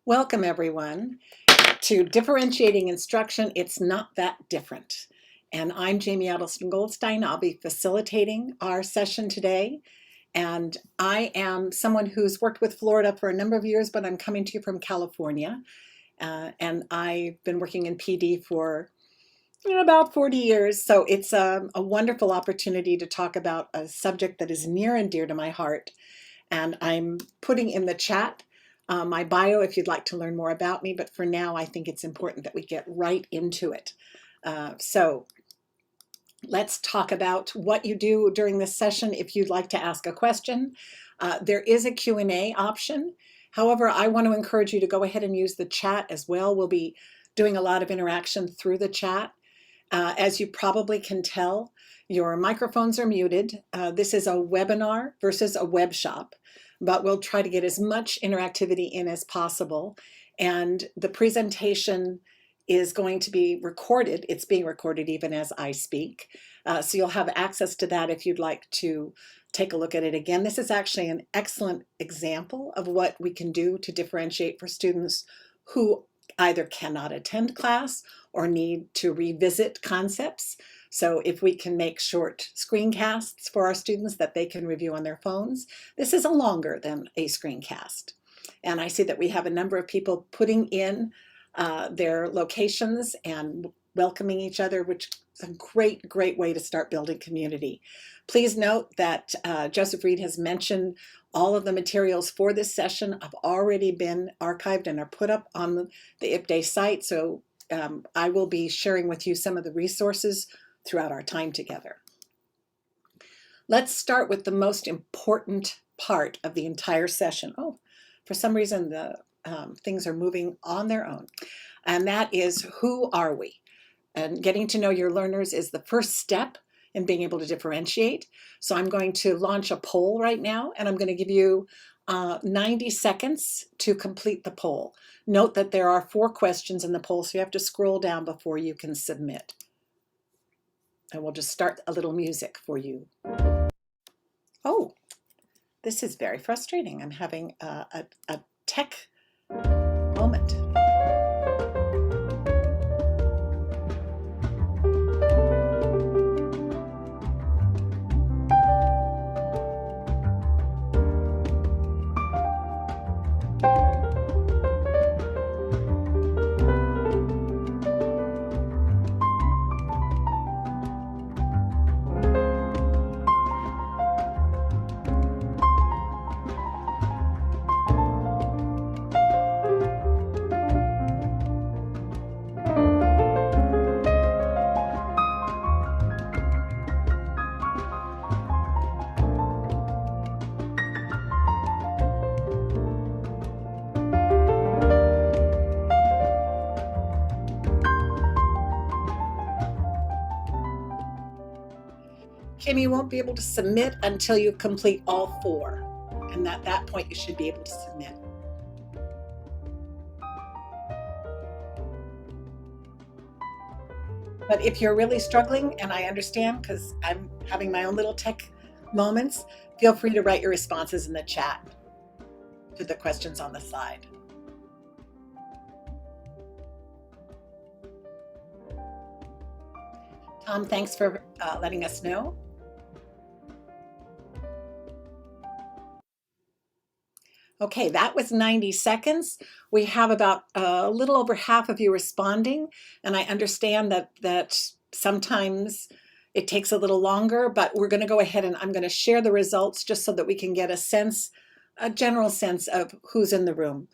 Welcome everyone to Differentiating Instruction. It's not that different. And I'm Jamie Addleston Goldstein. I'll be facilitating our session today. And I am someone who's worked with Florida for a number of years, but I'm coming to you from California. And I've been working in PD for about 40 years. So it's a wonderful opportunity to talk about a subject that is near and dear to my heart. And I'm putting in the chat my bio if you'd like to learn more about me, but for now I think it's important that we get right into it. So let's talk about what you do during this session. If you'd like to ask a question, there is a Q&A option. However, I want to encourage you to go ahead and use the chat as well. We'll be doing a lot of interaction through the chat. As you probably can tell, your microphones are muted. This is a webinar versus a web shop, but we'll try to get as much interactivity in as possible. And the presentation is going to be recorded. It's being recorded even as I speak. So you'll have access to that if you'd like to take a look at it again. This is actually an excellent example of what we can do to differentiate for students who either cannot attend class or need to revisit concepts. So if we can make short screencasts for our students that they can review on their phones, this is a longer than a screencast. And I see that we have a number of people putting in their locations and welcoming each other, which is a great way to start building community. Please note that Joseph Reed has mentioned all of the materials for this session have already been archived and are put up on the IPDay site. So I will be sharing with you some of the resources throughout our time together. Let's start with the most important part of the entire session. Oh, for some reason the things are moving on their own. And that is, who are we? And getting to know your learners is the first step in being able to differentiate. So I'm going to launch a poll right now, and I'm going to give you 90 seconds to complete the poll. Note that there are 4 questions in the poll, so you have to scroll down before you can submit. And we'll just start a little music for you. Oh, this is very frustrating. I'm having a tech moment. Kim, you won't be able to submit until you complete all 4. And at that point, you should be able to submit. But if you're really struggling, and I understand because I'm having my own little tech moments, feel free to write your responses in the chat to the questions on the side. Tom, thanks for letting us know. Okay, that was 90 seconds. We have about a little over half of you responding, and I understand that sometimes it takes a little longer, but we're going to go ahead and I'm going to share the results just so that we can get a general sense of who's in the room.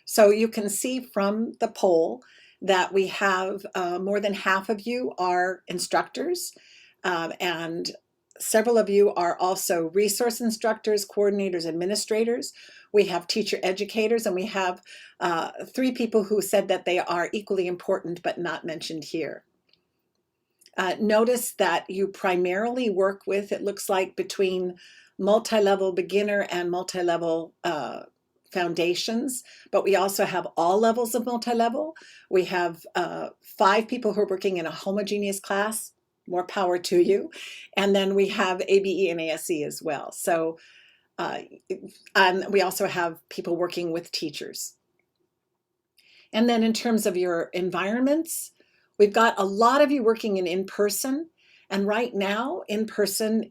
So you can see from the poll that we have more than half of you are instructors, and several of you are also resource instructors, coordinators, administrators. We have teacher educators, and we have 3 people who said that they are equally important but not mentioned here. Notice that you primarily work with, it looks like, between multi-level beginner and multi-level foundations, but we also have all levels of multi-level. We have 5 people who are working in a homogeneous class. More power to you. And then we have ABE and ASE as well. So we also have people working with teachers. And then in terms of your environments, we've got a lot of you working in-person. And right now, in-person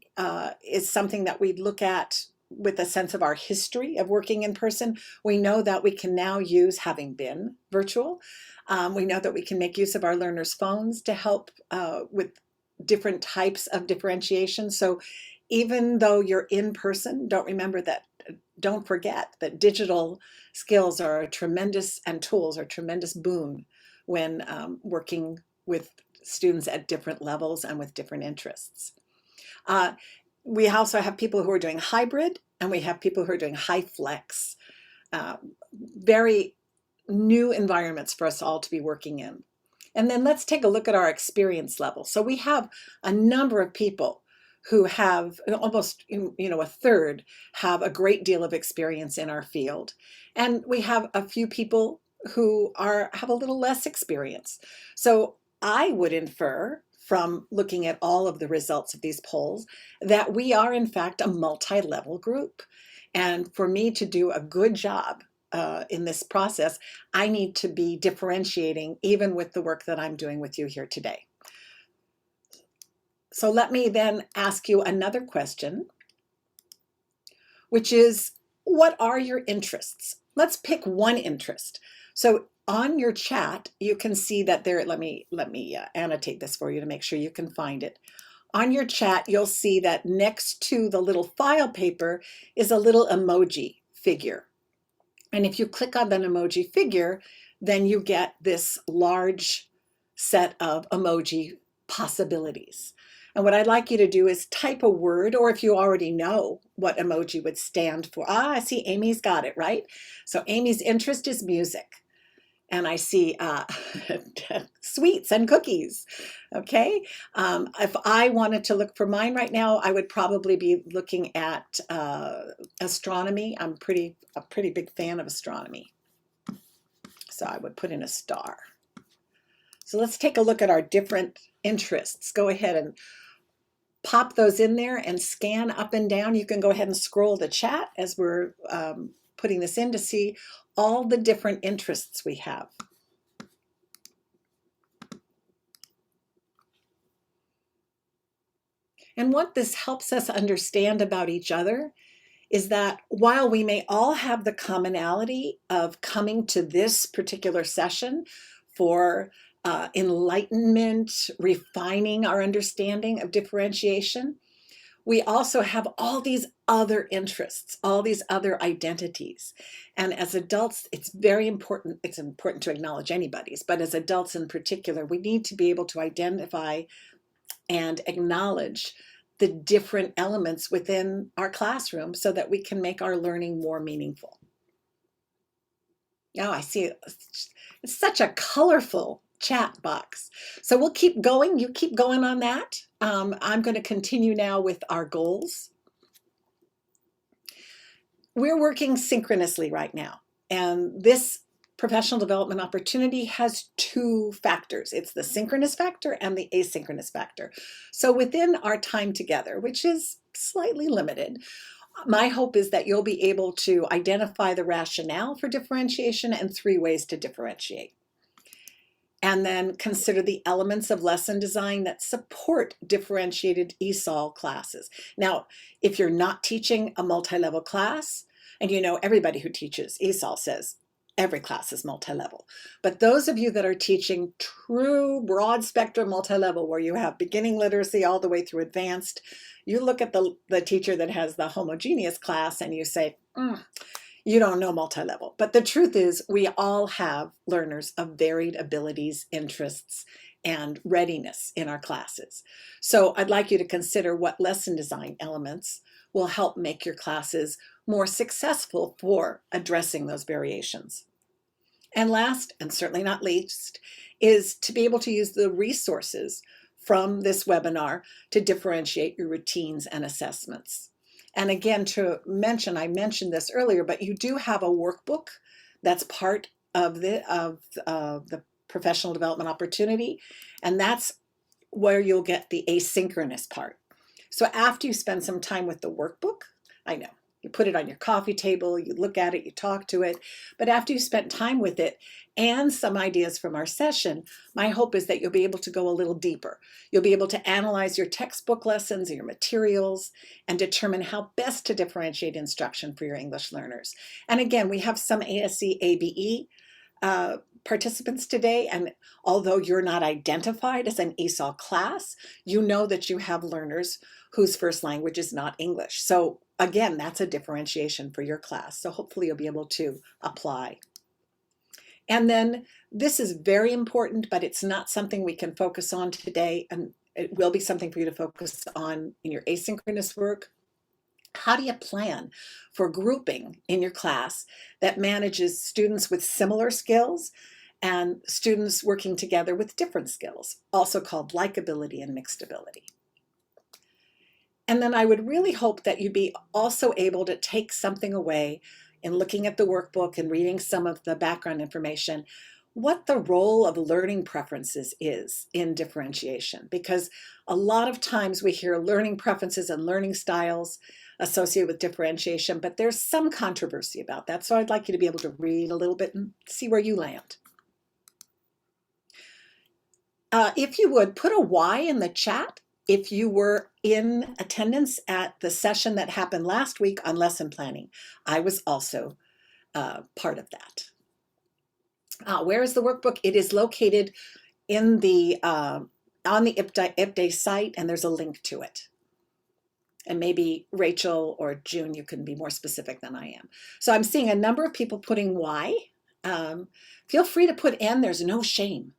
is something that we look at with a sense of our history of working in person. We know that we can now use, having been virtual, we know that we can make use of our learners' phones to help with different types of differentiation. So even though you're in person, don't forget that digital skills are a tremendous, and tools are a tremendous boon when working with students at different levels and with different interests. We also have people who are doing hybrid, and we have people who are doing high flex. Very new environments for us all to be working in. And then let's take a look at our experience level. So we have a number of people who have almost, a third have a great deal of experience in our field. And we have a few people who have a little less experience. So I would infer from looking at all of the results of these polls that we are in fact a multi-level group. And for me to do a good job in this process, I need to be differentiating even with the work that I'm doing with you here today. So let me then ask you another question, which is, what are your interests? Let's pick one interest. So on your chat, you can see that there, let me annotate this for you to make sure you can find it. On your chat, you'll see that next to the little file paper is a little emoji figure. And if you click on that emoji figure, then you get this large set of emoji possibilities. And what I'd like you to do is type a word, or if you already know what emoji would stand for. I see Amy's got it, right? So Amy's interest is music. And I see sweets and cookies, okay? If I wanted to look for mine right now, I would probably be looking at astronomy. I'm a pretty big fan of astronomy. So I would put in a star. So let's take a look at our different interests. Go ahead and pop those in there and scan up and down. You can go ahead and scroll the chat as we're putting this in to see all the different interests we have. And what this helps us understand about each other is that while we may all have the commonality of coming to this particular session for enlightenment, refining our understanding of differentiation, we also have all these other interests, all these other identities. And as adults, it's very important. It's important to acknowledge anybody's, but as adults in particular, we need to be able to identify and acknowledge the different elements within our classroom so that we can make our learning more meaningful. Now I see it's such a colorful chat box. So we'll keep going. You keep going on that. I'm going to continue now with our goals. We're working synchronously right now, and this professional development opportunity has two factors. It's the synchronous factor and the asynchronous factor. So within our time together, which is slightly limited, my hope is that you'll be able to identify the rationale for differentiation and 3 ways to differentiate. And then consider the elements of lesson design that support differentiated ESOL classes. Now, if you're not teaching a multi-level class, and everybody who teaches ESOL says every class is multi-level. But those of you that are teaching true broad spectrum multi-level, where you have beginning literacy all the way through advanced, you look at the teacher that has the homogeneous class and you say, you don't know multi-level. But the truth is, we all have learners of varied abilities, interests, and readiness in our classes. So I'd like you to consider what lesson design elements will help make your classes more successful for addressing those variations. And last, and certainly not least, is to be able to use the resources from this webinar to differentiate your routines and assessments. And again, to mention, I mentioned this earlier, but you do have a workbook that's part of the professional development opportunity, and that's where you'll get the asynchronous part. So after you spend some time with the workbook, I know, You put it on your coffee table, you look at it, you talk to it. But after you spent time with it and some ideas from our session, my hope is that you'll be able to go a little deeper. You'll be able to analyze your textbook lessons, your materials, and determine how best to differentiate instruction for your English learners. And again, we have some ASC ABE participants today, and although you're not identified as an ESOL class, you know that you have learners whose first language is not English. So again, that's a differentiation for your class. So hopefully you'll be able to apply. And then this is very important, but it's not something we can focus on today, and it will be something for you to focus on in your asynchronous work. How do you plan for grouping in your class that manages students with similar skills and students working together with different skills, also called likability and mixed ability? And then I would really hope that you'd be also able to take something away in looking at the workbook and reading some of the background information, what the role of learning preferences is in differentiation. Because a lot of times we hear learning preferences and learning styles associated with differentiation, but there's some controversy about that. So I'd like you to be able to read a little bit and see where you land. If you would, put a Y in the chat if you were in attendance at the session that happened last week on lesson planning. I was also part of that. Where is the workbook? It is located in the on the IPDAY site, and there's a link to it. And maybe Rachel or June, you can be more specific than I am. So I'm seeing a number of people putting Y. Feel free to put N, there's no shame.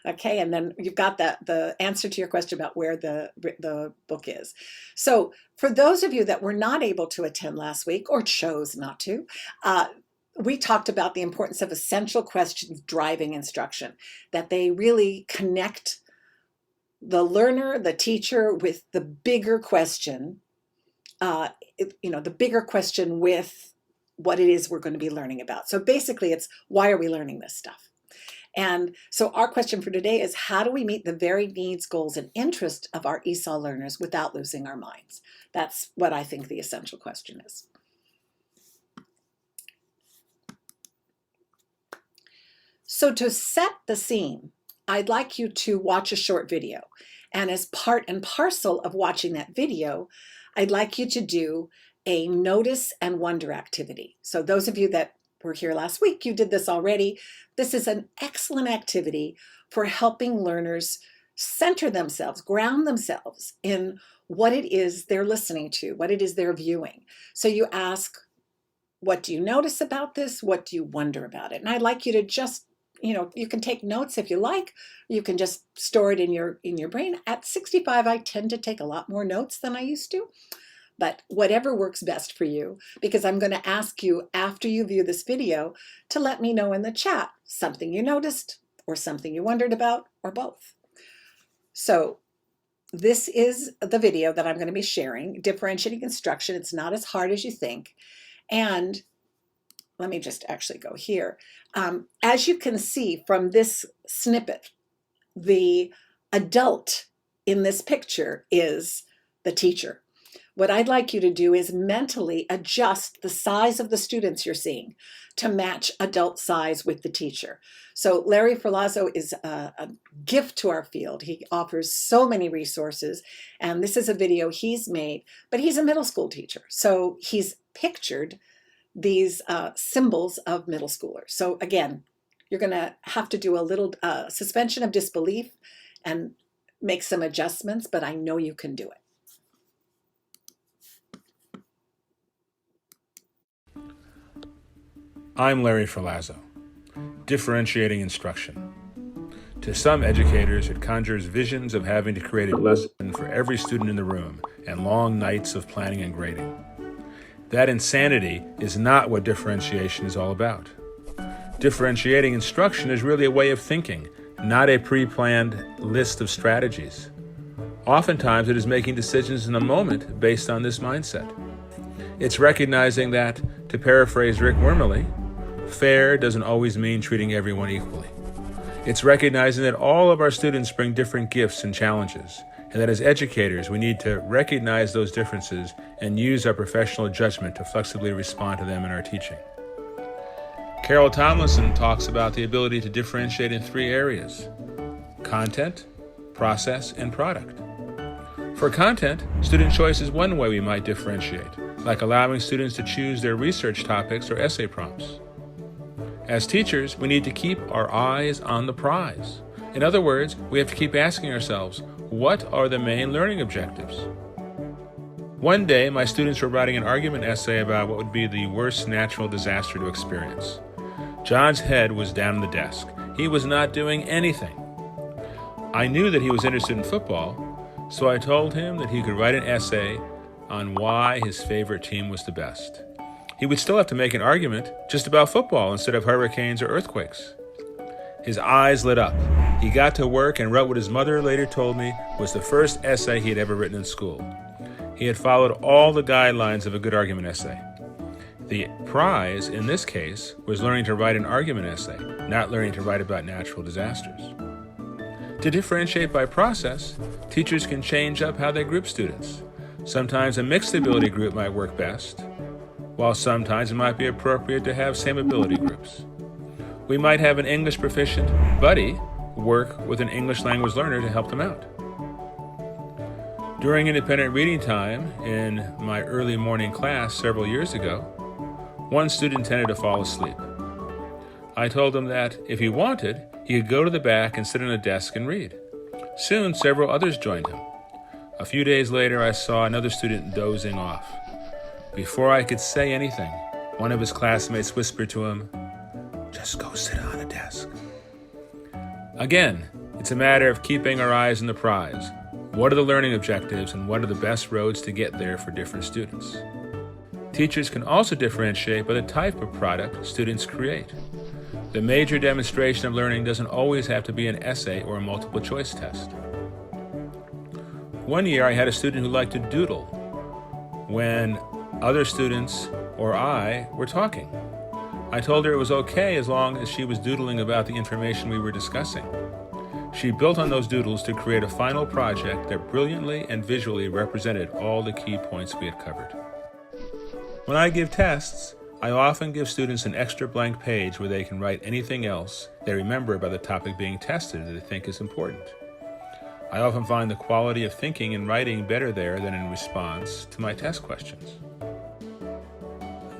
Okay, and then you've got the answer to your question about where the book is. So for those of you that were not able to attend last week or chose not to, we talked about the importance of essential questions driving instruction, that they really connect the learner, the teacher, with the bigger question, the bigger question with what it is we're going to be learning about. So basically it's, why are we learning this stuff? And so our question for today is, how do we meet the varied needs, goals, and interests of our ESOL learners without losing our minds? That's what I think the essential question is. So to set the scene, I'd like you to watch a short video. And as part and parcel of watching that video, I'd like you to do a notice and wonder activity. So those of you that were here last week, you did this already. This is an excellent activity for helping learners center themselves, ground themselves in what it is they're listening to, what it is they're viewing. So you ask, what do you notice about this? What do you wonder about it? And I'd like you to just, you can take notes if you like. You can just store it in your brain. At 65, I tend to take a lot more notes than I used to. But whatever works best for you, because I'm going to ask you after you view this video to let me know in the chat something you noticed or something you wondered about or both. So this is the video that I'm going to be sharing, differentiating instruction. It's not as hard as you think. And let me just actually go here. As you can see from this snippet, the adult in this picture is the teacher. What I'd like you to do is mentally adjust the size of the students you're seeing to match adult size with the teacher. So Larry Ferlazzo is a gift to our field. He offers so many resources, and this is a video he's made, but he's a middle school teacher. So he's pictured these symbols of middle schoolers. So again, you're gonna have to do a little suspension of disbelief and make some adjustments, but I know you can do it. I'm Larry Ferlazzo. Differentiating instruction. To some educators, it conjures visions of having to create a lesson for every student in the room and long nights of planning and grading. That insanity is not what differentiation is all about. Differentiating instruction is really a way of thinking, not a pre-planned list of strategies. Oftentimes, it is making decisions in the moment based on this mindset. It's recognizing that, to paraphrase Rick Wormley, fair doesn't always mean treating everyone equally. It's recognizing that all of our students bring different gifts and challenges, and that as educators, we need to recognize those differences and use our professional judgment to flexibly respond to them in our teaching. Carol Tomlinson talks about the ability to differentiate in 3 areas: content, process, and product. For content, student choice is one way we might differentiate, like allowing students to choose their research topics or essay prompts. As teachers, we need to keep our eyes on the prize. In other words, we have to keep asking ourselves, what are the main learning objectives? One day, my students were writing an argument essay about what would be the worst natural disaster to experience. John's head was down on the desk. He was not doing anything. I knew that he was interested in football, so I told him that he could write an essay on why his favorite team was the best. He would still have to make an argument just about football instead of hurricanes or earthquakes. His eyes lit up. He got to work and wrote what his mother later told me was the first essay he had ever written in school. He had followed all the guidelines of a good argument essay. The prize, in this case, was learning to write an argument essay, not learning to write about natural disasters. To differentiate by process, teachers can change up how they group students. Sometimes a mixed ability group might work best, while sometimes it might be appropriate to have same ability groups. We might have an English proficient buddy work with an English language learner to help them out. During independent reading time in my early morning class several years ago, one student tended to fall asleep. I told him that if he wanted, he could go to the back and sit on a desk and read. Soon, several others joined him. A few days later, I saw another student dozing off. Before I could say anything, one of his classmates whispered to him, "Just go sit on a desk." Again, it's a matter of keeping our eyes on the prize. What are the learning objectives and what are the best roads to get there for different students? Teachers can also differentiate by the type of product students create. The major demonstration of learning doesn't always have to be an essay or a multiple choice test. One year I had a student who liked to doodle when other students or I were talking. I told her it was okay as long as she was doodling about the information we were discussing. She built on those doodles to create a final project that brilliantly and visually represented all the key points we had covered. When I give tests, I often give students an extra blank page where they can write anything else they remember about the topic being tested that they think is important. I often find the quality of thinking and writing better there than in response to my test questions.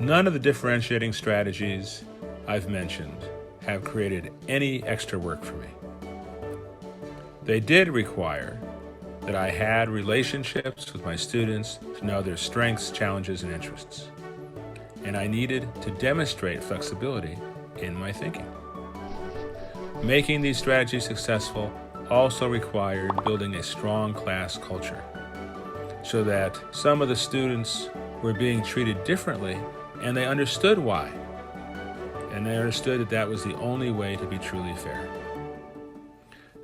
None of the differentiating strategies I've mentioned have created any extra work for me. They did require that I had relationships with my students to know their strengths, challenges, and interests. And I needed to demonstrate flexibility in my thinking. Making these strategies successful also required building a strong class culture so that some of the students were being treated differently and they understood why. And they understood that that was the only way to be truly fair.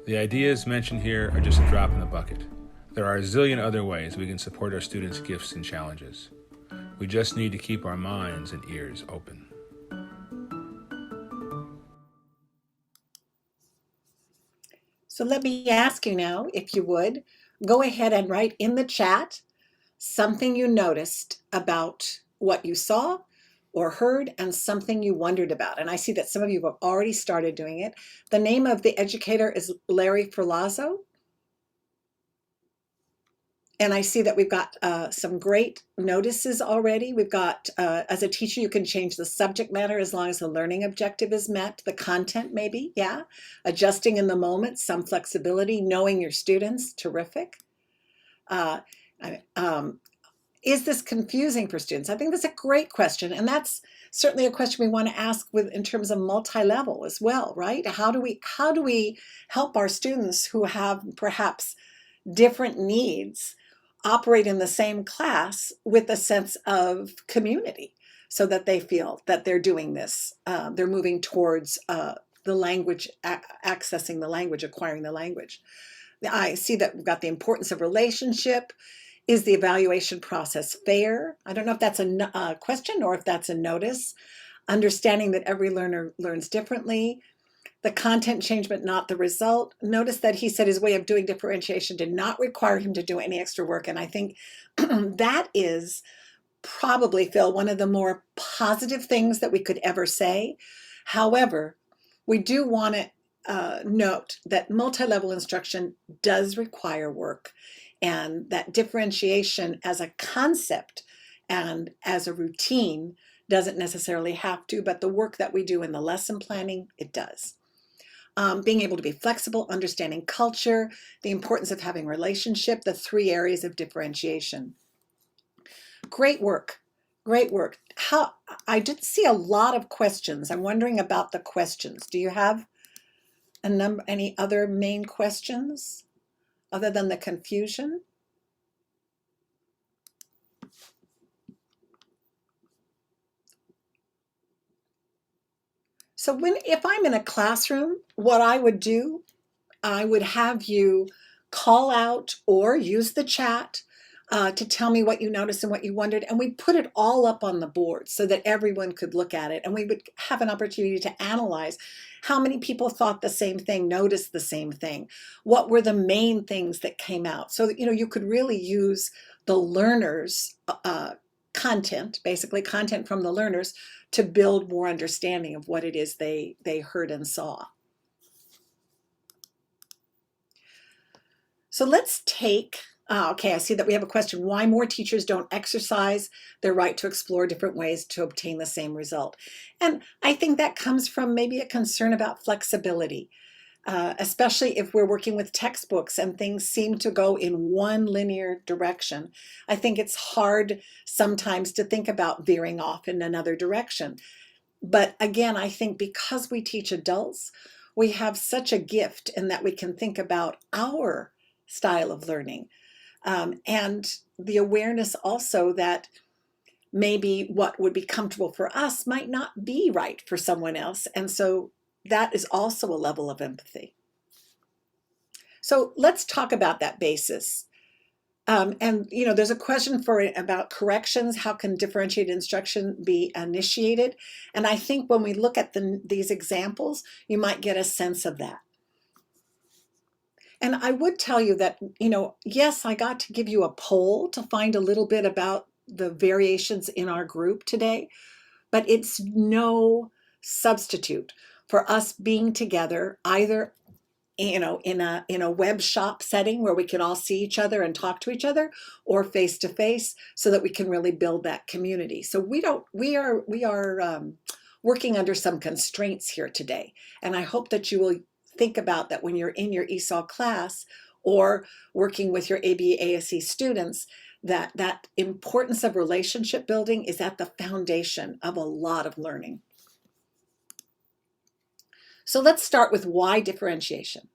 The ideas mentioned here are just a drop in the bucket. There are a zillion other ways we can support our students' gifts and challenges. We just need to keep our minds and ears open. So let me ask you now, if you would, go ahead and write in the chat something you noticed about what you saw or heard and something you wondered about. And I see that some of you have already started doing it. The name of the educator is Larry Ferlazzo. And I see that we've got some great notices already. We've got, as a teacher, you can change the subject matter as long as the learning objective is met. The content maybe, yeah. Adjusting in the moment, some flexibility, knowing your students, terrific. Is this confusing for students? I think that's a great question. And that's certainly a question we want to ask in terms of multi-level as well, right? How do we help our students who have perhaps different needs operate in the same class with a sense of community so that they feel that they're doing this, they're moving towards the language, accessing the language, acquiring the language. I see that we've got the importance of relationship. Is the evaluation process fair? I don't know if that's a question or if that's a notice. Understanding that every learner learns differently. The content changed, but not the result. Notice that he said his way of doing differentiation did not require him to do any extra work. And I think that is probably, Phil, one of the more positive things that we could ever say. However, we do want to note that multi-level instruction does require work, and that differentiation as a concept and as a routine doesn't necessarily have to, but the work that we do in the lesson planning, it does. Being able to be flexible, understanding culture, the importance of having relationship, the 3 areas of differentiation. Great work. Great work. I did see a lot of questions. I'm wondering about the questions. Do you have any other main questions other than the confusion? So if I'm in a classroom, what I would do, I would have you call out or use the chat to tell me what you noticed and what you wondered. And we put it all up on the board so that everyone could look at it. And we would have an opportunity to analyze how many people thought the same thing, noticed the same thing. What were the main things that came out? So that, you could really use the learners' content, basically content from the learners, to build more understanding of what it is they heard and saw. So let's take, okay, I see that we have a question. Why more teachers don't exercise their right to explore different ways to obtain the same result? And I think that comes from maybe a concern about flexibility, especially if we're working with textbooks and things seem to go in one linear direction. I think it's hard sometimes to think about veering off in another direction. But again, I think because we teach adults, we have such a gift in that we can think about our style of learning, and the awareness also that maybe what would be comfortable for us might not be right for someone else. And so that is also a level of empathy. So let's talk about that basis. And there's a question about corrections. How can differentiated instruction be initiated? And I think when we look at these examples, you might get a sense of that. And I would tell you that, yes, I got to give you a poll to find a little bit about the variations in our group today, but it's no substitute for us being together, either in a web shop setting where we can all see each other and talk to each other, or face to face, so that we can really build that community. So we are working under some constraints here today, and I hope that you will think about that when you're in your ESOL class or working with your ABA-ASE students, that importance of relationship building is at the foundation of a lot of learning. So let's start with why differentiation.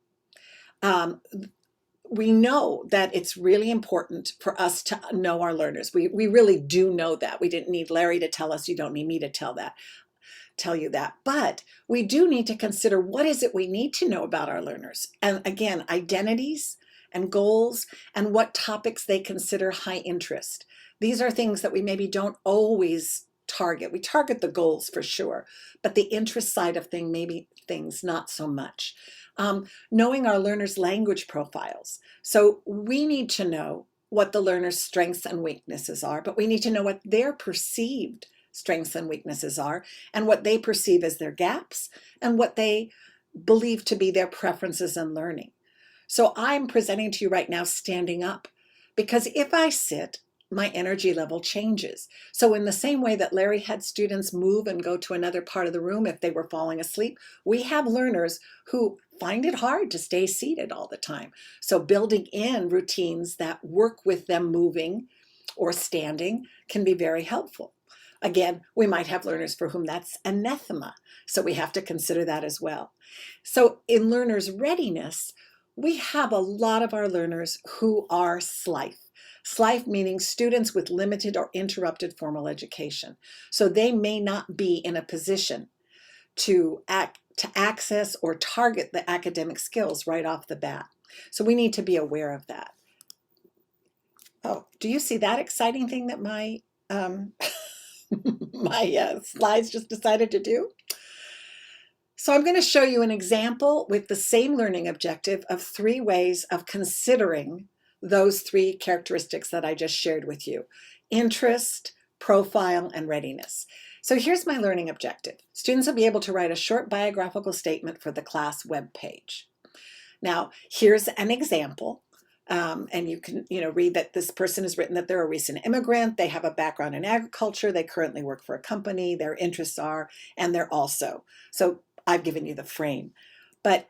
We know that it's really important for us to know our learners. We really do know that. We didn't need Larry to tell us. You don't need me to tell you that. But we do need to consider, what is it we need to know about our learners? And again, identities and goals, and what topics they consider high interest. These are things that we maybe don't always target. We target the goals for sure, but the interest side of things not so much. Knowing our learners' language profiles. So we need to know what the learner's strengths and weaknesses are, but we need to know what their perceived strengths and weaknesses are, and what they perceive as their gaps, and what they believe to be their preferences in learning. So I'm presenting to you right now standing up, because if I sit, my energy level changes. So in the same way that Larry had students move and go to another part of the room if they were falling asleep, we have learners who find it hard to stay seated all the time. So building in routines that work with them moving or standing can be very helpful. Again, we might have learners for whom that's anathema, so we have to consider that as well. So in learners' readiness, we have a lot of our learners who are SLIFE. SLIFE meaning students with limited or interrupted formal education. So they may not be in a position to access or target the academic skills right off the bat. So we need to be aware of that. Oh, do you see that exciting thing that my my slides just decided to do? So I'm going to show you an example with the same learning objective of 3 ways of considering those 3 characteristics that I just shared with you: interest, profile, and readiness. So here's my learning objective. Students will be able to write a short biographical statement for the class web page. Now, here's an example. And you can read that this person has written that they're a recent immigrant, they have a background in agriculture, they currently work for a company, their interests are, and they're also. So I've given you the frame. But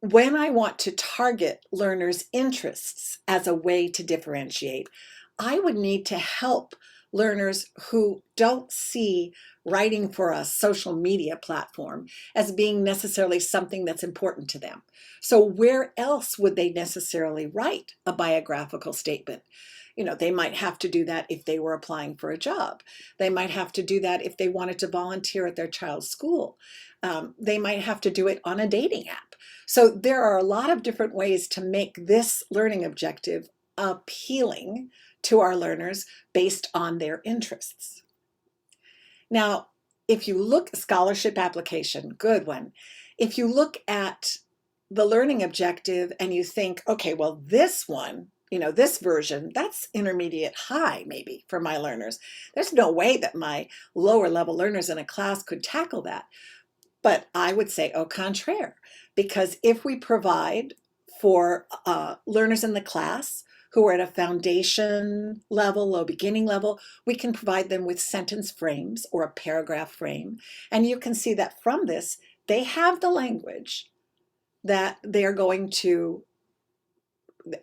when I want to target learners' interests as a way to differentiate, I would need to help learners who don't see writing for a social media platform as being necessarily something that's important to them. So where else would they necessarily write a biographical statement? They might have to do that if they were applying for a job. They might have to do that if they wanted to volunteer at their child's school. They might have to do it on a dating app. So there are a lot of different ways to make this learning objective appealing to our learners based on their interests. Now, if you look, scholarship application, good one. If you look at the learning objective and you think, okay, well, this one, this version, that's intermediate high maybe for my learners. There's no way that my lower level learners in a class could tackle that. But I would say au contraire, because if we provide for learners in the class who are at a foundation level, low beginning level, we can provide them with sentence frames or a paragraph frame. And you can see that from this, they have the language that they're going to,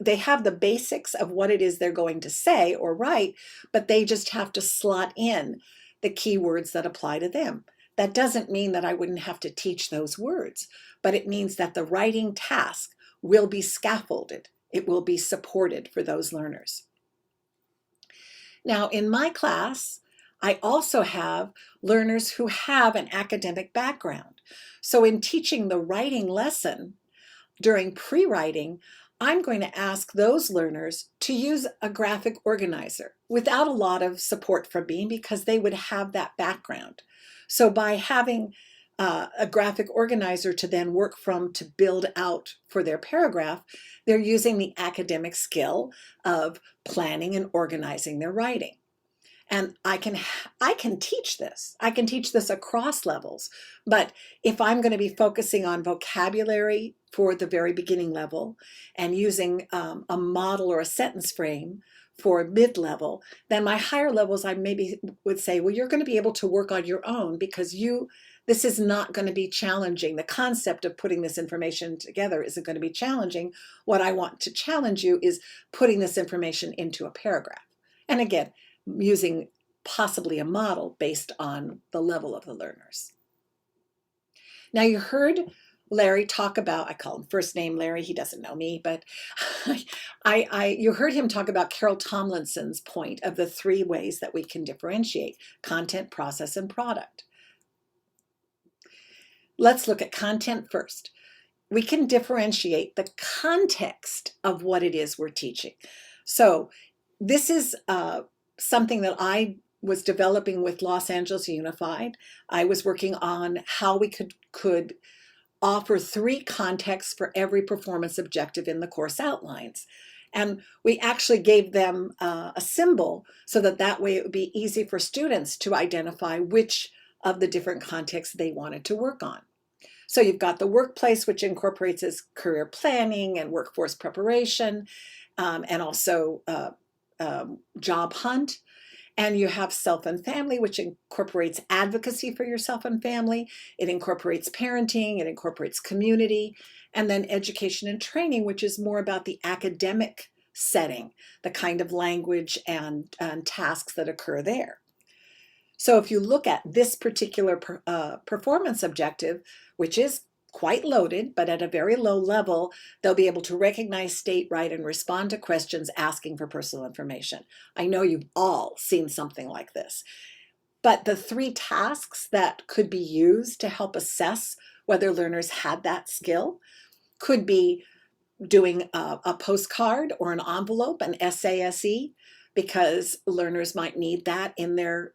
they have the basics of what it is they're going to say or write, but they just have to slot in the keywords that apply to them. That doesn't mean that I wouldn't have to teach those words, but it means that the writing task will be scaffolded. It will be supported for those learners. Now, in my class, I also have learners who have an academic background. So in teaching the writing lesson during pre-writing, I'm going to ask those learners to use a graphic organizer without a lot of support from me because they would have that background. So by having a graphic organizer to then work from to build out for their paragraph, they're using the academic skill of planning and organizing their writing. And I can teach this. I can teach this across levels. But if I'm going to be focusing on vocabulary for the very beginning level and using a model or a sentence frame for mid-level, then my higher levels, I maybe would say, well, you're going to be able to work on your own because this is not going to be challenging. The concept of putting this information together isn't going to be challenging. What I want to challenge you is putting this information into a paragraph. And again, using possibly a model based on the level of the learners. Now you heard Larry talk about, I call him first name Larry, he doesn't know me, but you heard him talk about Carol Tomlinson's point of the 3 ways that we can differentiate: content, process, and product. Let's look at content first. We can differentiate the context of what it is we're teaching. So this is something that I was developing with Los Angeles Unified. I was working on how we could offer 3 contexts for every performance objective in the course outlines. And we actually gave them a symbol so that way it would be easy for students to identify which of the different contexts they wanted to work on. So you've got the workplace, which incorporates as career planning and workforce preparation, and also job hunt. And you have self and family, which incorporates advocacy for yourself and family. It incorporates parenting, it incorporates community, and then education and training, which is more about the academic setting, the kind of language and tasks that occur there. So if you look at this particular performance objective, which is quite loaded, but at a very low level, they'll be able to recognize, state, write, and respond to questions asking for personal information. I know you've all seen something like this. But the 3 tasks that could be used to help assess whether learners had that skill could be doing a postcard or an envelope, an SASE, because learners might need that in their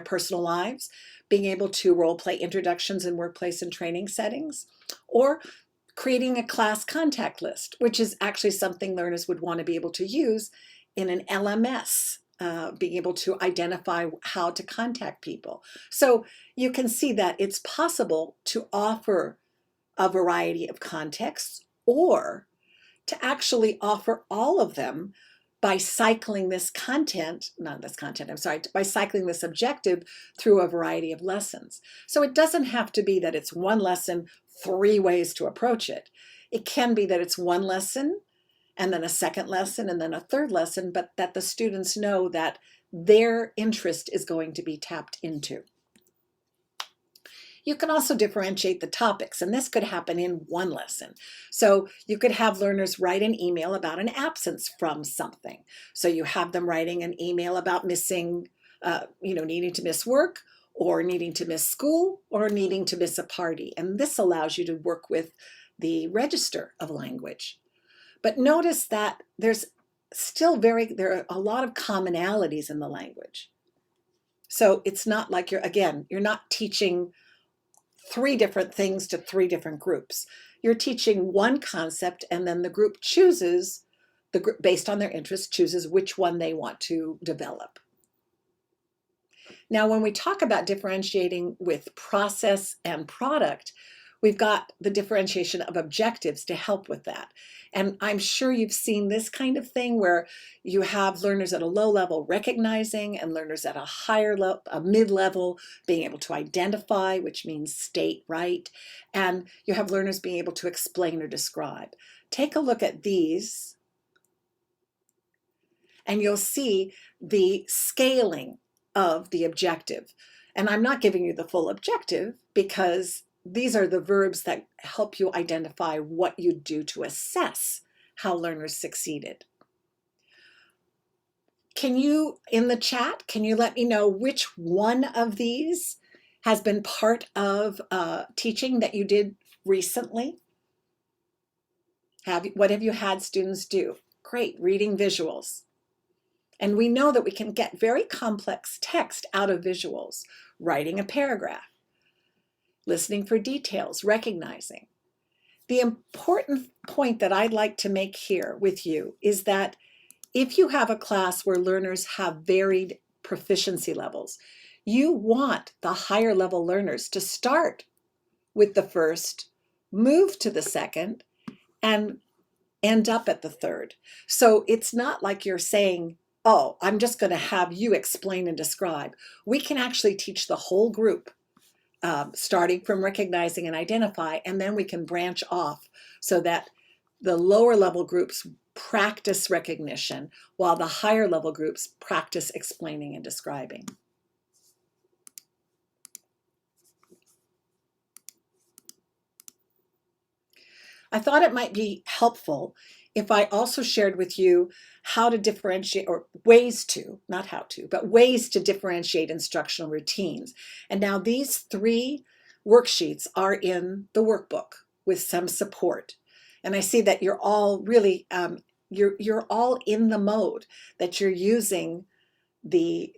personal lives, being able to role play introductions in workplace and training settings, or creating a class contact list, which is actually something learners would want to be able to use in an LMS, being able to identify how to contact people. So you can see that it's possible to offer a variety of contexts, or to actually offer all of them by cycling this content, not this content, I'm sorry, by cycling this objective through a variety of lessons. So it doesn't have to be that it's one lesson, 3 ways to approach it. It can be that it's one lesson and then a second lesson and then a third lesson, but that the students know that their interest is going to be tapped into. You can also differentiate the topics, and this could happen in one lesson. So you could have learners write an email about an absence from something. So you have them writing an email about missing, needing to miss work, or needing to miss school, or needing to miss a party. And this allows you to work with the register of language. But notice that there are a lot of commonalities in the language. So it's not like you're not teaching 3 different things to 3 different groups. You're teaching one concept, and then the group chooses, based on their interests, chooses which one they want to develop. Now, when we talk about differentiating with process and product, we've got the differentiation of objectives to help with that. And I'm sure you've seen this kind of thing where you have learners at a low level recognizing, and learners at a higher level, a mid-level, being able to identify, which means state, right? And you have learners being able to explain or describe. Take a look at these, and you'll see the scaling of the objective. And I'm not giving you the full objective because these are the verbs that help you identify what you do to assess how learners succeeded. Can you, in the chat, can you let me know which one of these has been part of teaching that you did recently? What have you had students do? Great, reading visuals. And we know that we can get very complex text out of visuals, writing a paragraph, listening for details, recognizing. The important point that I'd like to make here with you is that if you have a class where learners have varied proficiency levels, you want the higher level learners to start with the first, move to the second, and end up at the third. So it's not like you're saying, oh, I'm just going to have you explain and describe. We can actually teach the whole group, starting from recognizing and identify, and then we can branch off so that the lower level groups practice recognition while the higher level groups practice explaining and describing. I thought it might be helpful if I also shared with you how to differentiate, or ways to, not how to, but ways to differentiate instructional routines. And now these 3 worksheets are in the workbook with some support. And I see that you're all really, you're all in the mode that you're using the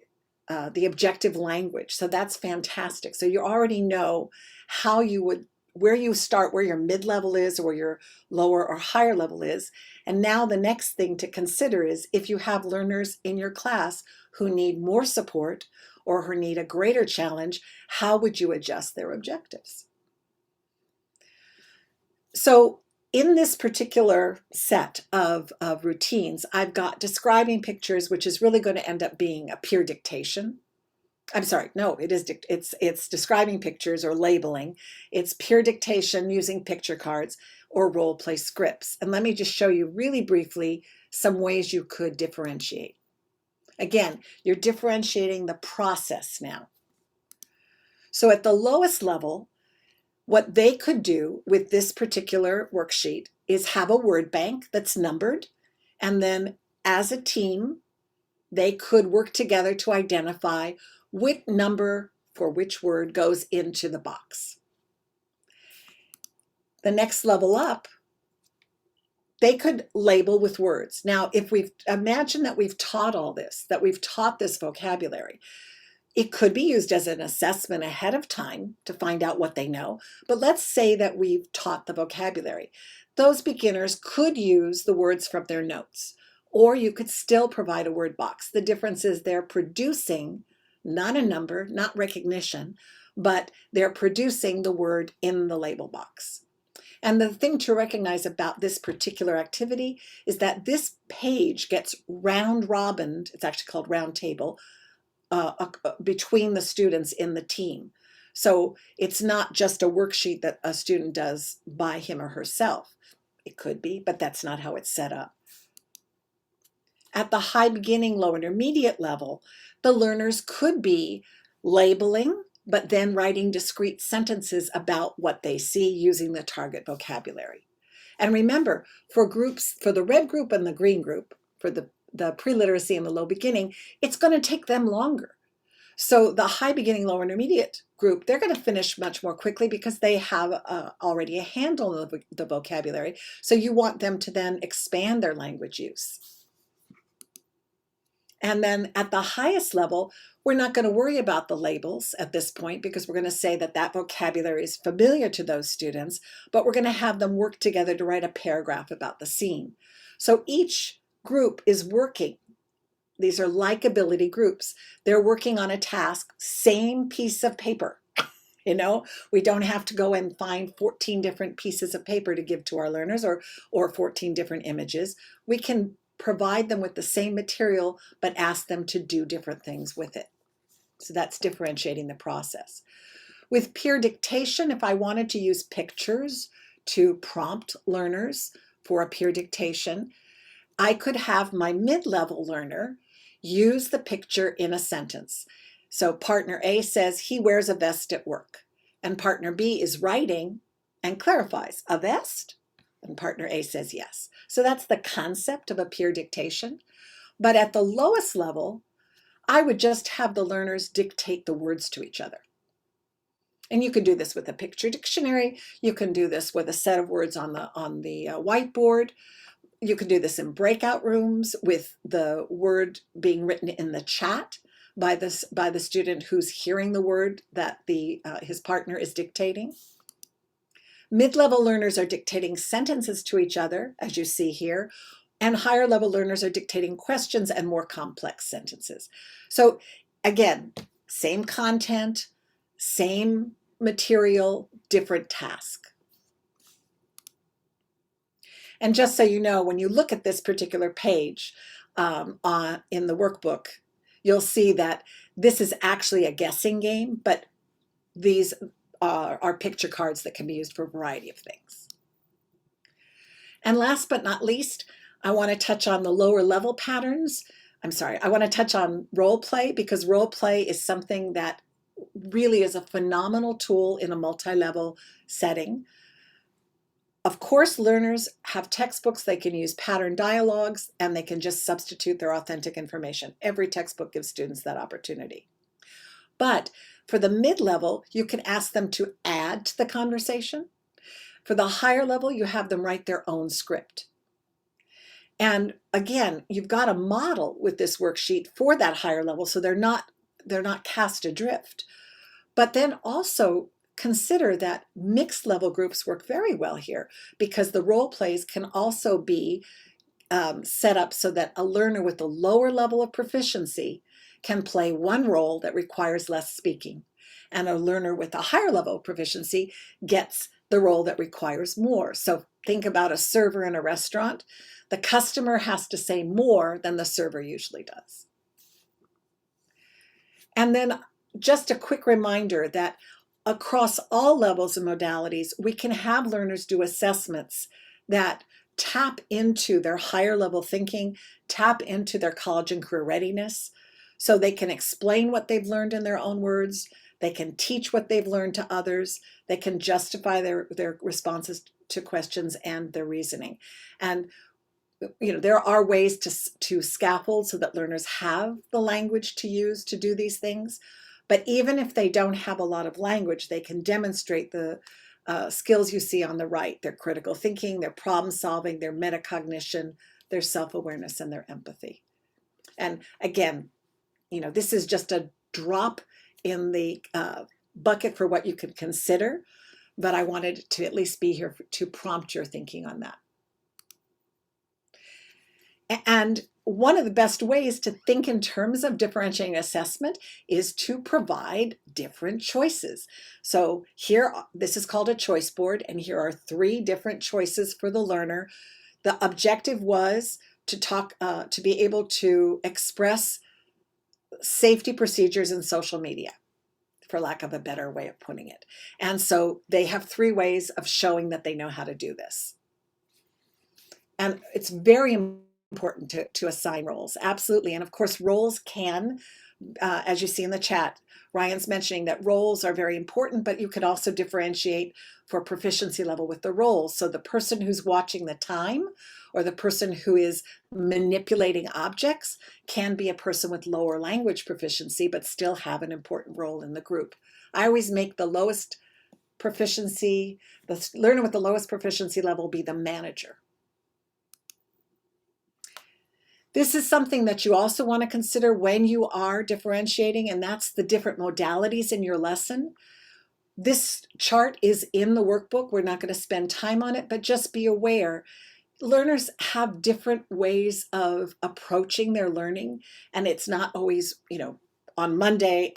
objective language. So that's fantastic. So you already know how you would, where you start, where your mid-level is, or where your lower or higher level is. And now the next thing to consider is if you have learners in your class who need more support or who need a greater challenge, how would you adjust their objectives? So in this particular set of routines, I've got describing pictures, which is really going to end up being a peer dictation. I'm sorry, no, it's describing pictures or labeling. It's peer dictation using picture cards or role play scripts. And let me just show you really briefly some ways you could differentiate. Again, you're differentiating the process now. So at the lowest level, what they could do with this particular worksheet is have a word bank that's numbered, and then as a team, they could work together to identify what number for which word goes into the box. The next level up they could label with words. Now, if we've imagine that we've taught all this, that we've taught this vocabulary, it could be used as an assessment ahead of time to find out what they know. But let's say that we've taught the vocabulary. Those beginners could use the words from their notes, or you could still provide a word box. The difference is they're producing not a number, not recognition, but they're producing the word in the label box. And the thing to recognize about this particular activity is that this page gets round robined, it's actually called round table, between the students in the team. So it's not just a worksheet that a student does by him or herself. It could be, but that's not how it's set up. At the high beginning, low intermediate level, the learners could be labeling, but then writing discrete sentences about what they see using the target vocabulary. And remember, for groups, for the red group and the green group, for the pre-literacy and the low beginning, it's going to take them longer. So the high beginning, low intermediate group, they're going to finish much more quickly because they have already a handle of the vocabulary. So you want them to then expand their language use. And then at the highest level, we're not going to worry about the labels at this point because we're going to say that that vocabulary is familiar to those students, but we're going to have them work together to write a paragraph about the scene. So each group is working. These are likability groups. They're working on a task, same piece of paper. You know, we don't have to go and find 14 different pieces of paper to give to our learners or 14 different images. We can provide them with the same material, but ask them to do different things with it. So that's differentiating the process. With peer dictation, if I wanted to use pictures to prompt learners for a peer dictation, I could have my mid-level learner use the picture in a sentence. So partner A says he wears a vest at work, and partner B is writing and clarifies, a vest? And partner A says yes. So that's the concept of a peer dictation. But at the lowest level, I would just have the learners dictate the words to each other. And you can do this with a picture dictionary. You can do this with a set of words on the whiteboard. You can do this in breakout rooms with the word being written in the chat by the student who's hearing the word that his partner is dictating. Mid-level learners are dictating sentences to each other, as you see here, and higher level learners are dictating questions and more complex sentences. So again, same content, same material, different task. And just so you know, when you look at this particular page in the workbook, you'll see that this is actually a guessing game, but these are picture cards that can be used for a variety of things. And last but not least, I want to touch on the lower level patterns. I want to touch on role play because role play is something that really is a phenomenal tool in a multi-level setting. Of course, learners have textbooks, they can use pattern dialogues, and they can just substitute their authentic information. Every textbook gives students that opportunity. But for the mid-level, you can ask them to add to the conversation. For the higher level, you have them write their own script. And again, you've got a model with this worksheet for that higher level, so they're not cast adrift. But then also consider that mixed level groups work very well here because the role plays can also be set up so that a learner with a lower level of proficiency can play one role that requires less speaking, and a learner with a higher level of proficiency gets the role that requires more. So think about a server in a restaurant. The customer has to say more than the server usually does. And then just a quick reminder that across all levels and modalities, we can have learners do assessments that tap into their higher level thinking, tap into their college and career readiness, so they can explain what they've learned in their own words, they can teach what they've learned to others, they can justify their responses to questions and their reasoning. And there are ways to scaffold so that learners have the language to use to do these things. But even if they don't have a lot of language, they can demonstrate the skills you see on the right. Their critical thinking, their problem solving, their metacognition, their self-awareness, and their empathy. And again, this is just a drop in the bucket for what you could consider, but I wanted to at least be here to prompt your thinking on that. And one of the best ways to think in terms of differentiating assessment is to provide different choices. So here, this is called a choice board, and here are 3 different choices for the learner. The objective was to be able to express safety procedures in social media, for lack of a better way of putting it. And so they have 3 ways of showing that they know how to do this. And it's very important to assign roles, absolutely. And of course, roles can, as you see in the chat, Ryan's mentioning that roles are very important, but you could also differentiate for proficiency level with the roles. So the person who's watching the time or the person who is manipulating objects can be a person with lower language proficiency, but still have an important role in the group. I always make the lowest proficiency, the learner with the lowest proficiency level be the manager. This is something that you also want to consider when you are differentiating, and that's the different modalities in your lesson. This chart is in the workbook. We're not going to spend time on it, but just be aware. Learners have different ways of approaching their learning, and it's not always, on Monday,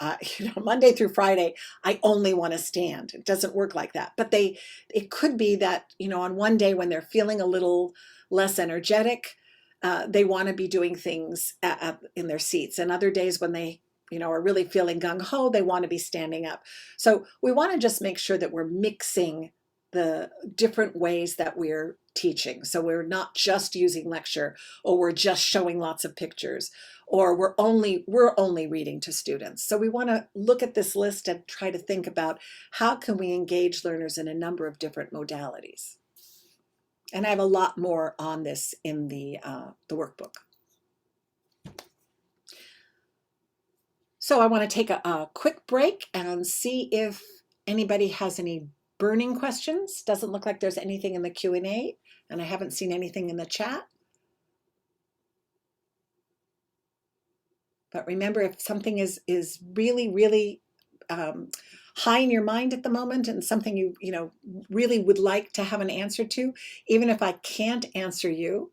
Monday through Friday, I only want to stand. It doesn't work like that. But it could be that, on one day when they're feeling a little less energetic, they want to be doing things in their seats. And other days when they, are really feeling gung-ho, they want to be standing up. So we want to just make sure that we're mixing the different ways that we're teaching. So we're not just using lecture, or we're just showing lots of pictures, or we're only reading to students. So we want to look at this list and try to think about how can we engage learners in a number of different modalities. And I have a lot more on this in the workbook. So I want to take a quick break and see if anybody has any burning questions. Doesn't look like there's anything in the Q&A, and I haven't seen anything in the chat. But remember, if something is really, really high in your mind at the moment, and something you really would like to have an answer to, even if I can't answer you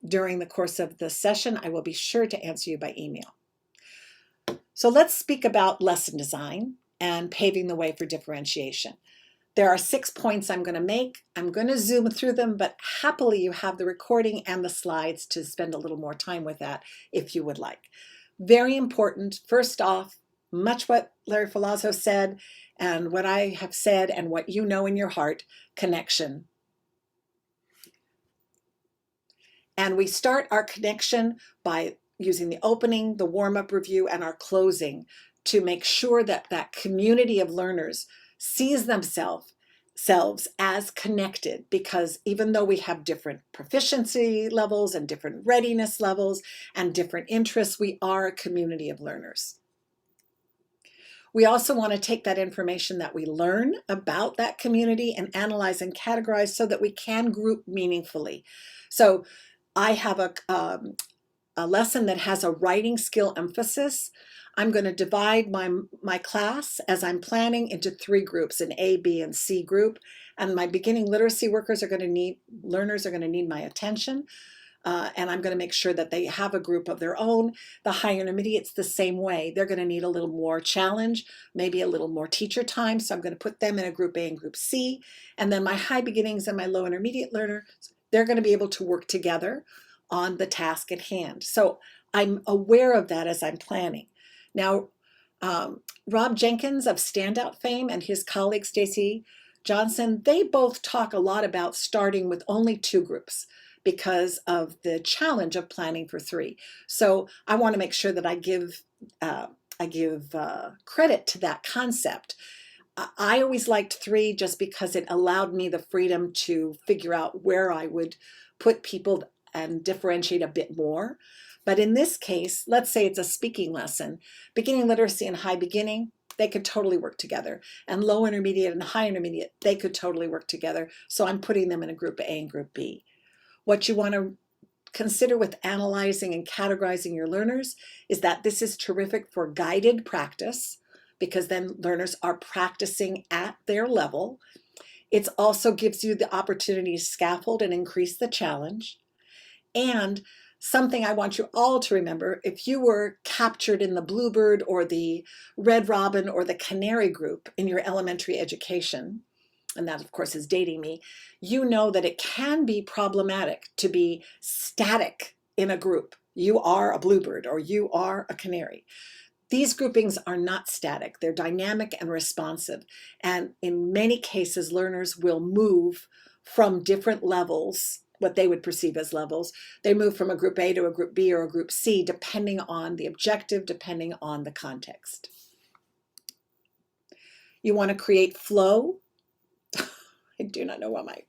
during the course of the session, I will be sure to answer you by email. So let's speak about lesson design and paving the way for differentiation. There are 6 points I'm going to make. I'm going to zoom through them, but happily you have the recording and the slides to spend a little more time with that if you would like. Very important, first off, much what Larry Filazzo said and what I have said and what you know in your heart, connection. And we start our connection by using the opening, the warm-up review, and our closing to make sure that that community of learners sees themselves as connected, because even though we have different proficiency levels and different readiness levels and different interests, we are a community of learners. We also want to take that information that we learn about that community and analyze and categorize so that we can group meaningfully. So I have a lesson that has a writing skill emphasis. I'm going to divide my class as I'm planning into 3 groups, an A, B, and C group. And my beginning literacy learners are going to need my attention. And I'm going to make sure that they have a group of their own. The higher intermediates the same way. They're going to need a little more challenge, maybe a little more teacher time. So I'm going to put them in a group A and group C. And then my high beginnings and my low intermediate learners, they're going to be able to work together on the task at hand. So I'm aware of that as I'm planning. Now, Rob Jenkins of Standout fame and his colleague Stacy Johnson, they both talk a lot about starting with only 2 groups because of the challenge of planning for 3. So I want to make sure that I give credit to that concept. I always liked 3 just because it allowed me the freedom to figure out where I would put people and differentiate a bit more. But in this case, let's say it's a speaking lesson, beginning literacy and high beginning, they could totally work together. And low intermediate and high intermediate, they could totally work together. So I'm putting them in a group A and group B. What you want to consider with analyzing and categorizing your learners is that this is terrific for guided practice, because then learners are practicing at their level. It also gives you the opportunity to scaffold and increase the challenge. And something I want you all to remember, if you were captured in the bluebird or the red robin or the canary group in your elementary education, and that of course is dating me, you know that it can be problematic to be static in a group. You are a bluebird or you are a canary. These groupings are not static. They're dynamic and responsive. And in many cases, learners will move from different levels, what they would perceive as levels. They move from a group A to a group B or a group C, depending on the objective, depending on the context. You want to create flow. I do not know what my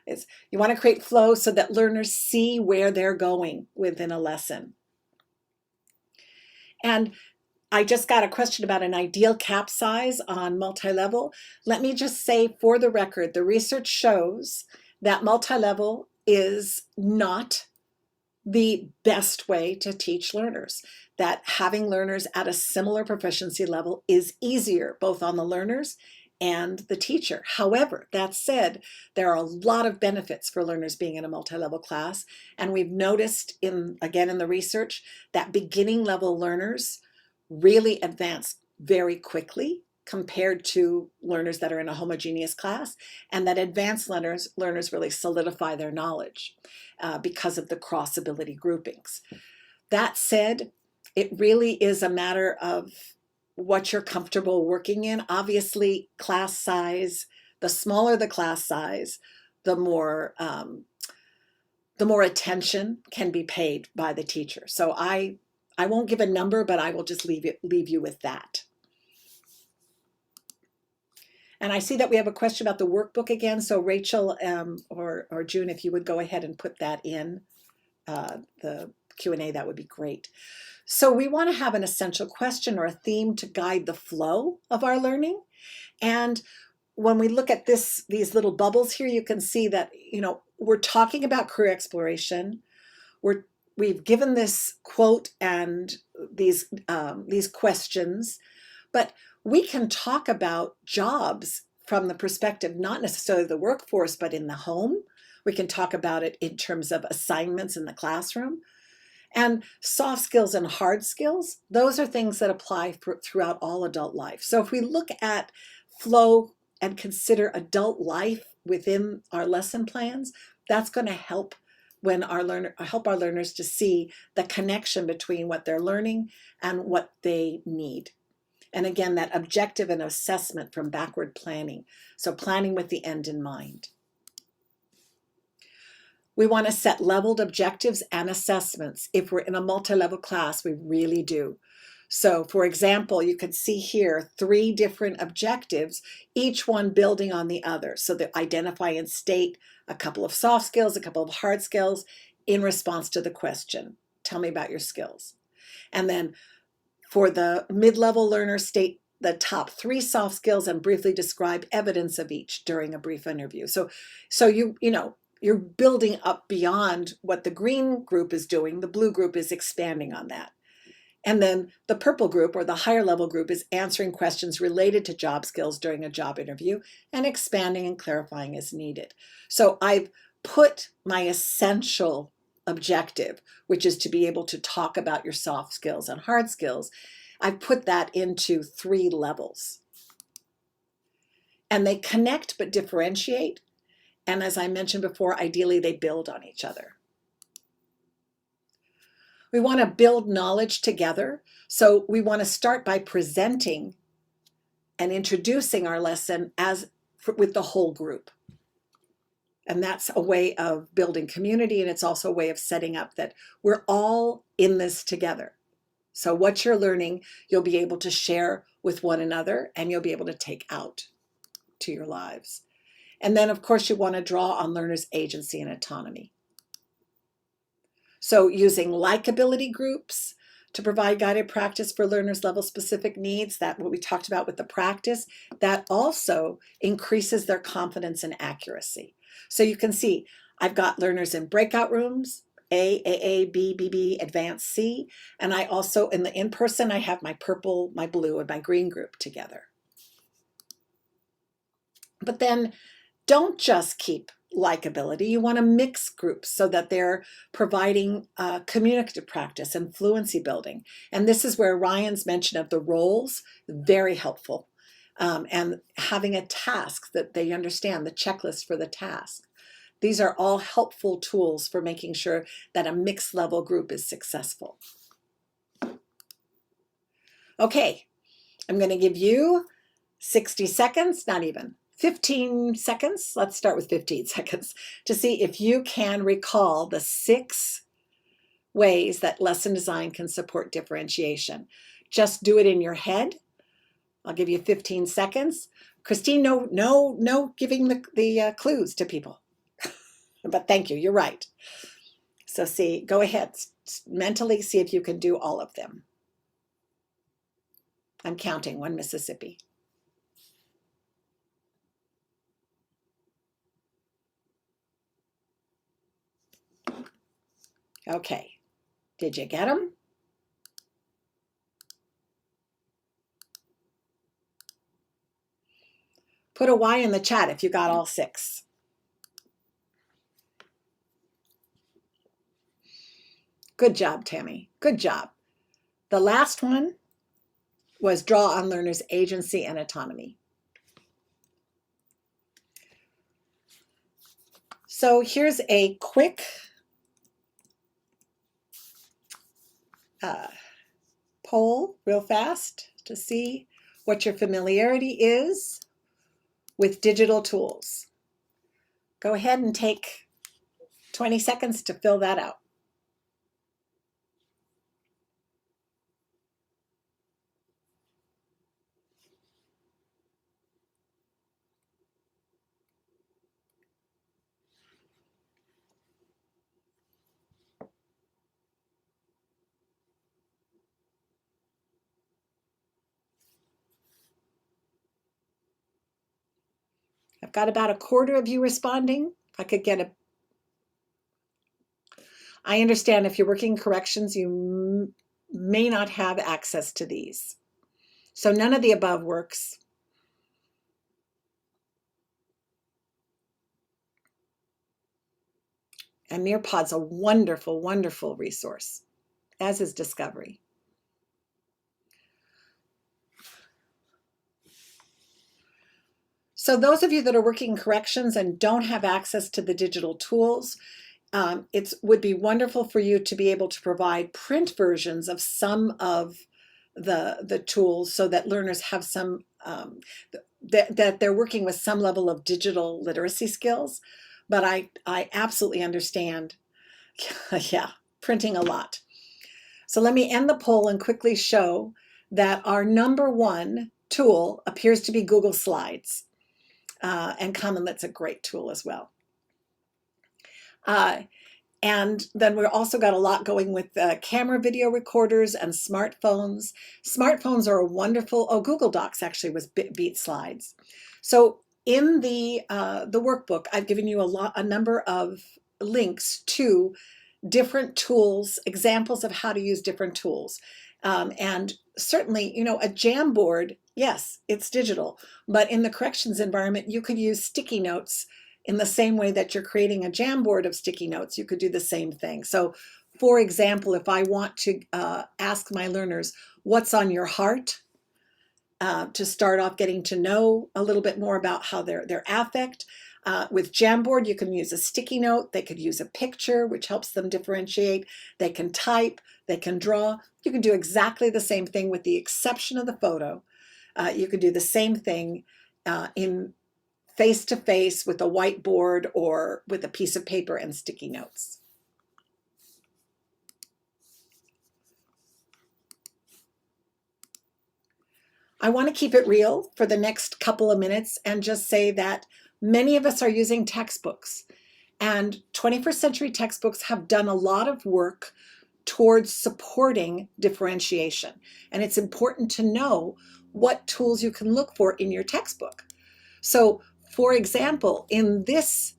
is. You want to create flow so that learners see where they're going within a lesson. And I just got a question about an ideal cap size on multi-level. Let me just say for the record, the research shows that multi-level is not the best way to teach learners, that having learners at a similar proficiency level is easier, both on the learners and the teacher. However, that said, there are a lot of benefits for learners being in a multi-level class. And we've noticed again in the research that beginning level learners really advance very quickly compared to learners that are in a homogeneous class, and that advanced learners really solidify their knowledge because of the cross-ability groupings. That said, it really is a matter of what you're comfortable working in. Obviously, class size, the smaller the class size, the more attention can be paid by the teacher. So I won't give a number, but I will just leave you with that. And I see that we have a question about the workbook again. So Rachel or June, if you would go ahead and put that in the Q&A, that would be great. So we want to have an essential question or a theme to guide the flow of our learning. And when we look at these little bubbles here, you can see that, we're talking about career exploration. We've given this quote and these questions, but we can talk about jobs from the perspective, not necessarily the workforce, but in the home. We can talk about it in terms of assignments in the classroom. And soft skills and hard skills, those are things that apply throughout all adult life. So if we look at flow and consider adult life within our lesson plans, that's going to help our learners to see the connection between what they're learning and what they need. And again, that objective and assessment from backward planning. So planning with the end in mind. We want to set leveled objectives and assessments. If we're in a multi-level class, we really do. So for example, you can see here 3 different objectives, each one building on the other. So they identify and state a couple of soft skills, a couple of hard skills in response to the question. Tell me about your skills. And then for the mid-level learner, state the top 3 soft skills and briefly describe evidence of each during a brief interview. So you're building up beyond what the green group is doing. The blue group is expanding on that. And then the purple group, or the higher level group, is answering questions related to job skills during a job interview and expanding and clarifying as needed. So I've put my essential objective, which is to be able to talk about your soft skills and hard skills, I've put that into 3 levels. And they connect but differentiate. And as I mentioned before, ideally they build on each other. We want to build knowledge together. So we want to start by presenting and introducing our lesson with the whole group. And that's a way of building community, and it's also a way of setting up that we're all in this together. So what you're learning, you'll be able to share with one another, and you'll be able to take out to your lives. And then, of course, you want to draw on learners' agency and autonomy. So using likability groups to provide guided practice for learners' level specific needs, that what we talked about with the practice, that also increases their confidence and accuracy. So you can see I've got learners in breakout rooms, A, AA, B, BB, Advanced C, and I also, in the in-person, I have my purple, my blue, and my green group together. But then don't just keep likability. You want to mix groups so that they're providing communicative practice and fluency building. And this is where Ryan's mention of the roles, very helpful. And having a task that they understand, the checklist for the task. These are all helpful tools for making sure that a mixed level group is successful. Okay, I'm going to give you 60 seconds, not even, 15 seconds. Let's start with 15 seconds to see if you can recall the 6 ways that lesson design can support differentiation. Just do it in your head. I'll give you 15 seconds. Christine, no giving the clues to people. But thank you, you're right. So see, go ahead, mentally see if you can do all of them. I'm counting 1 Mississippi. Okay, did you get them? Put a Y in the chat if you got all 6. Good job, Tammy. Good job. The last one was draw on learners' agency and autonomy. So here's a quick poll real fast to see what your familiarity is with digital tools. Go ahead and take 20 seconds to fill that out. I've got about a quarter of you responding. If I could get a... I understand if you're working corrections, you may not have access to these. So none of the above works. And Nearpod's a wonderful, wonderful resource, as is Discovery. So those of you that are working corrections and don't have access to the digital tools, it would be wonderful for you to be able to provide print versions of some of the tools so that learners have some, that they're working with some level of digital literacy skills. But I absolutely understand, yeah, printing a lot. So let me end the poll and quickly show that our #1 tool appears to be Google Slides. And CommonLit's a great tool as well. And then we've also got a lot going with camera video recorders and smartphones. Smartphones are a wonderful, Google Docs actually beat Slides. So in the workbook, I've given you a number of links to different tools, examples of how to use different tools. And certainly, you know, a Jamboard, yes, it's digital, but in the corrections environment, you could use sticky notes in the same way that you're creating a Jamboard of sticky notes. You could do the same thing. So for example, if I want to ask my learners, what's on your heart? To start off getting to know a little bit more about how their affect. With Jamboard, you can use a sticky note. They could use a picture, which helps them differentiate. They can type, they can draw. You can do exactly the same thing with the exception of the photo. You could do the same thing in face-to-face with a whiteboard or with a piece of paper and sticky notes. I want to keep it real for the next couple of minutes and just say that many of us are using textbooks, and 21st century textbooks have done a lot of work towards supporting differentiation. And it's important to know what tools you can look for in your textbook. So, for example, in this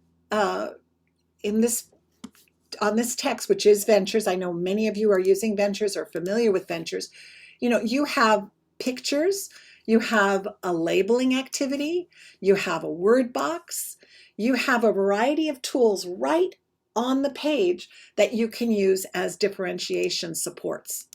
on this text, which is Ventures, I know many of you are using Ventures or familiar with Ventures. You have pictures, you have a labeling activity, you have a word box, you have a variety of tools right on the page that you can use as differentiation supports.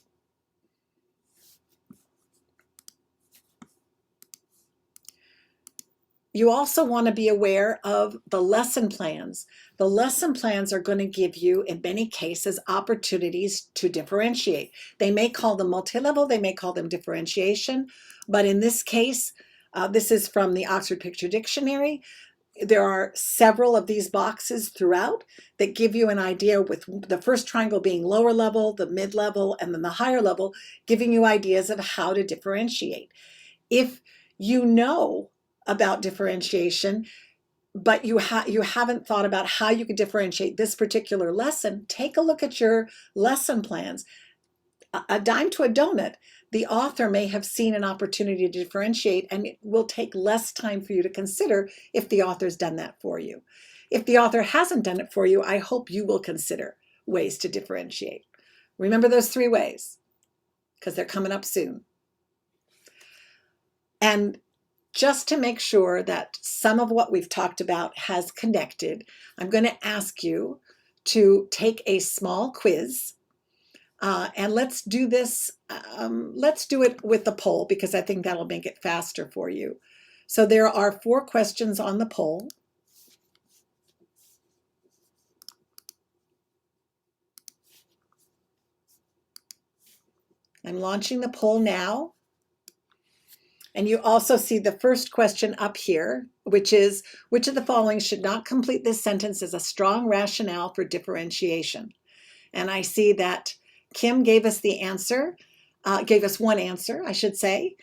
You also want to be aware of the lesson plans. The lesson plans are going to give you, in many cases, opportunities to differentiate. They may call them multi-level, they may call them differentiation, but in this case, this is from the Oxford Picture Dictionary. There are several of these boxes throughout that give you an idea, with the first triangle being lower level, the mid-level, and then the higher level, giving you ideas of how to differentiate. If you know about differentiation, but you haven't thought about how you could differentiate this particular lesson, take a look at your lesson plans. A dime to a donut, the author may have seen an opportunity to differentiate, and it will take less time for you to consider if the author's done that for you. If the author hasn't done it for you, I hope you will consider ways to differentiate. Remember those 3 ways, because they're coming up soon. And just to make sure that some of what we've talked about has connected, I'm going to ask you to take a small quiz. And let's do this. Let's do it with the poll, because I think that'll make it faster for you. So there are 4 questions on the poll. I'm launching the poll now. And you also see the first question up here, which is, which of the following should not complete this sentence as a strong rationale for differentiation? And I see that Kim gave us the answer, gave us one answer, I should say.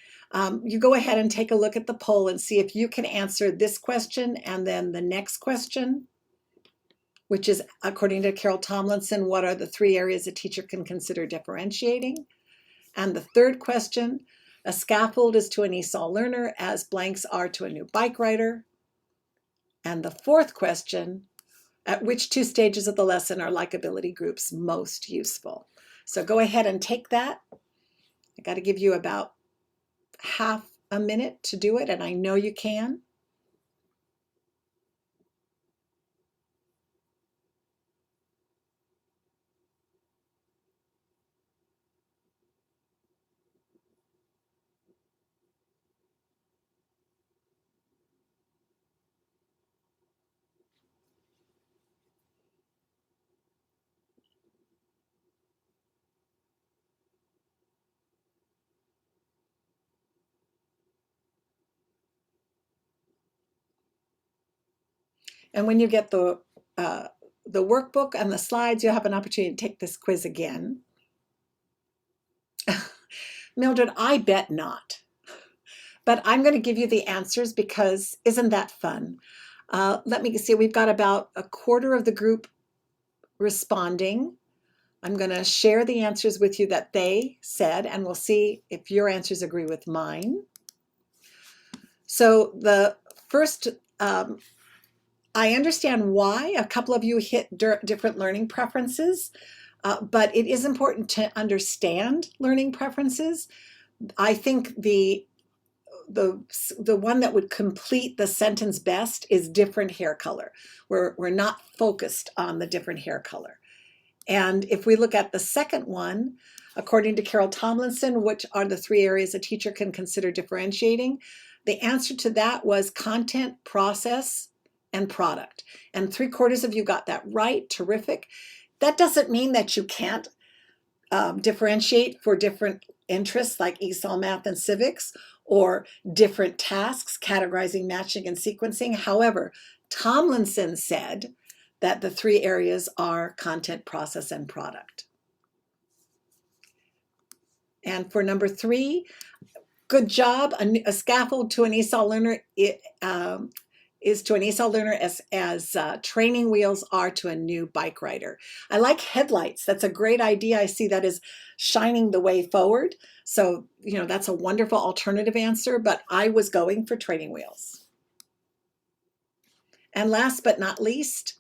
You go ahead and take a look at the poll and see if you can answer this question and then the next question, which is, according to Carol Tomlinson, what are the 3 areas a teacher can consider differentiating? And the third question, a scaffold is to an ESOL learner as blanks are to a new bike rider. And the fourth question, at which 2 stages of the lesson are likability groups most useful? So go ahead and take that. I got to give you about half a minute to do it, and I know you can. And when you get the workbook and the slides, you'll have an opportunity to take this quiz again. Mildred, I bet not. But I'm going to give you the answers, because isn't that fun? Let me see, we've got about a quarter of the group responding. I'm going to share the answers with you that they said, and we'll see if your answers agree with mine. So the first, I understand why a couple of you hit different learning preferences, but it is important to understand learning preferences. I think the one that would complete the sentence best is different hair color. We're not focused on the different hair color. And if we look at the second one, according to Carol Tomlinson, which are the 3 areas a teacher can consider differentiating, the answer to that was content, process, and product. And 3/4 of you got that right. Terrific. That doesn't mean that you can't differentiate for different interests like ESOL, math, and civics, or different tasks, categorizing, matching, and sequencing. However, Tomlinson said that the 3 areas are content, process, and product. And for number 3, good job. A scaffold to an ESOL learner is to an ESOL learner as training wheels are to a new bike rider. I like headlights. That's a great idea. I see that as shining the way forward. So, that's a wonderful alternative answer, but I was going for training wheels. And last but not least,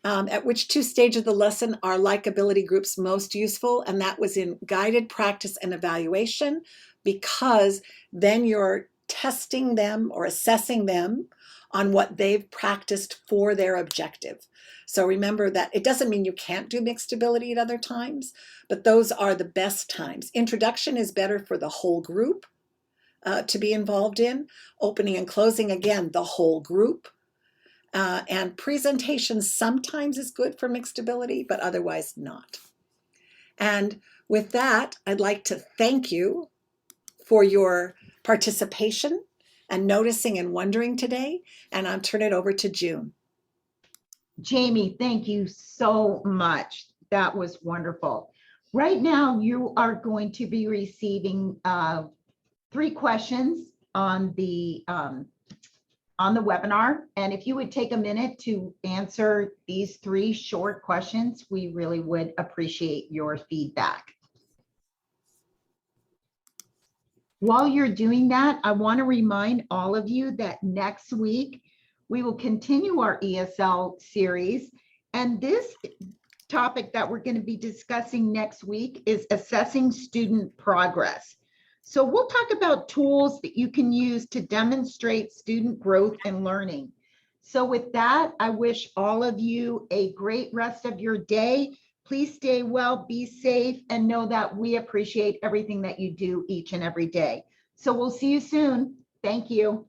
at which two stages of the lesson are likability groups most useful? And that was in guided practice and evaluation, because then you're testing them or assessing them on what they've practiced for their objective. So remember that it doesn't mean you can't do mixed ability at other times, but those are the best times. Introduction is better for the whole group to be involved in. Opening and closing, again, the whole group. And presentation sometimes is good for mixed ability, but otherwise not. And with that, I'd like to thank you for your participation and noticing and wondering today. And I'll turn it over to June. Jamie, thank you so much. That was wonderful. Right now, you are going to be receiving 3 questions on the webinar. And if you would take a minute to answer these 3 short questions, we really would appreciate your feedback. While you're doing that, I want to remind all of you that next week, we will continue our ESL series. And this topic that we're going to be discussing next week is assessing student progress. So we'll talk about tools that you can use to demonstrate student growth and learning. So with that, I wish all of you a great rest of your day. Please stay well, be safe, and know that we appreciate everything that you do each and every day. So we'll see you soon. Thank you.